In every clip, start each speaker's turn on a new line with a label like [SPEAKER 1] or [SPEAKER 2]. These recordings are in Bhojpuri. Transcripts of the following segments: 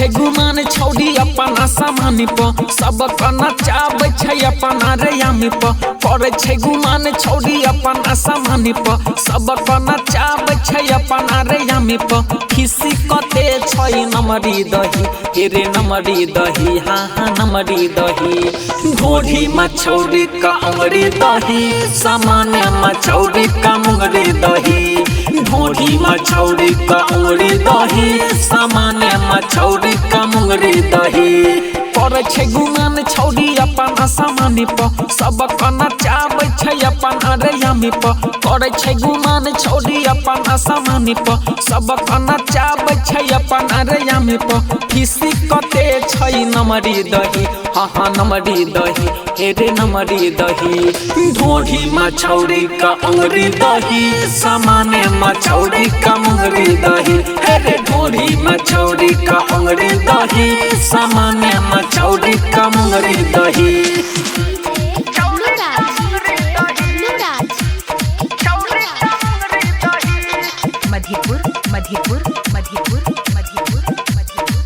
[SPEAKER 1] छै गुमान छौड़ी अपना सामान पर सब नचाबै छै अपना रयामी पर करे छै गुमान छौड़ी अपना सामान पर सब नचाबै छै अपना रयामी पर खिसी कते छै नमरी दही हेरे नमरी दही हाँ हाँ नमरी दही ढोढ़ी मछौड़ी का अंगरी दही सामान्य मछौड़ी का मुंगरी दही ढोढ़ी मछौड़ी का अंगरी दही सामान्य मछौड़ी का मुंगरी दही करे छै गुमान छौड़ी अपना सामान पर सब नचाबै छै अपना रयामी पर करे छै गुमान छौड़ी अपना सामान पर सब नचाबै छै अपना रयामी पर खिसी कते छै नमरी दही हाँ हाँ नमरी दही हेरे नमरी दही ढोढ़ी मछौड़ी का अंगरी दही सामान्य मछौड़ी का मुंगरी दही हेरे ढोढ़ी मछौड़ी का अंगरी दही सामान्य मछौड़ी का मुंगरी दही
[SPEAKER 2] मधेपुर मधेपुर मधेपुर मधेपुर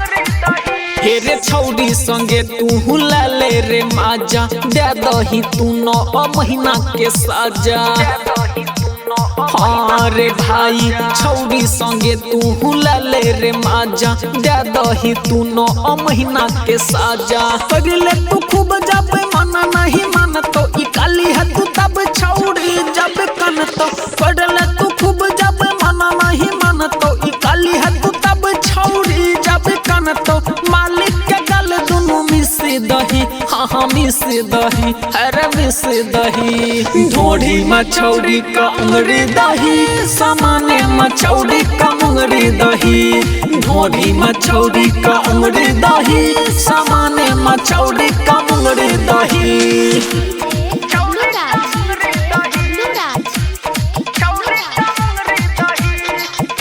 [SPEAKER 1] हेरे छौड़ी संगे तू लाले रे माजा दे दही तू 9 महीना के साजा हाँ रे भाई छौड़ी संगे तू लाले रे माजा दे दही तू 9 महीना के साजा पगले तू खूब जब मन नहीं मन तो ई काली है तू तब छौड़ी जब कन तो पगले तू खूब जब मन नहीं मन तो ई काली है तू तब छौड़ी जब कन तो मालिक के गल दुनू मिस दही हाँ हाँ मिस दही अरे मिस दही ढोढ़ी मछौड़ी का अंगरी दही सामान्य मछौड़ी का मुंगरी दही ढोढ़ी मछौड़ी का अंगरी दही सामान्य मछौड़ी का मुंगरी दही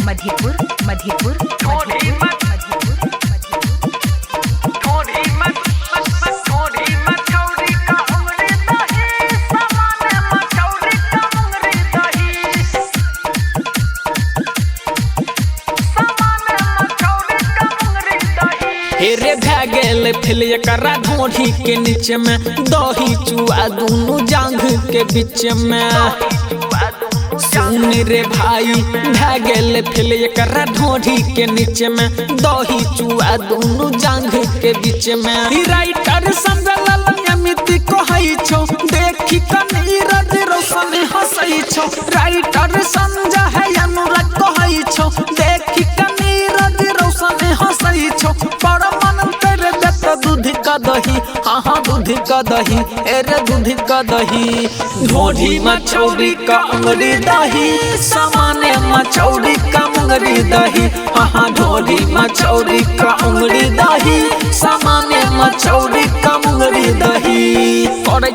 [SPEAKER 2] मधेपुर मधेपुर
[SPEAKER 1] हेरे भै गेल फिल एकरा ढोढ़ी के नीचे में दही चुआ दोनों जांघ के बीच में सुन रे भाई भै गेल फिल एकरा ढोढ़ी के नीचे में दही चुआ दोनों जांघ के बीच में राइटर संजलाल अमित कहै छौ देखी कनीरज रोशन हंसै छौ राइटर संजय है अनुराग कहै छौ देखी कनीरज रोशन हंसै छौ पर मन तेरे देत दूध का दही हाँ हाँ दूध का दही एरे दूध का दही ढोढ़ी मछौड़ी का अंगरी दही सामान्य मछौड़ी का मुंगरी दही हाँ हाँ ढोढ़ी मछौड़ी का अंगरी दही सामान्य मछौड़ी का मुंगरी दही करे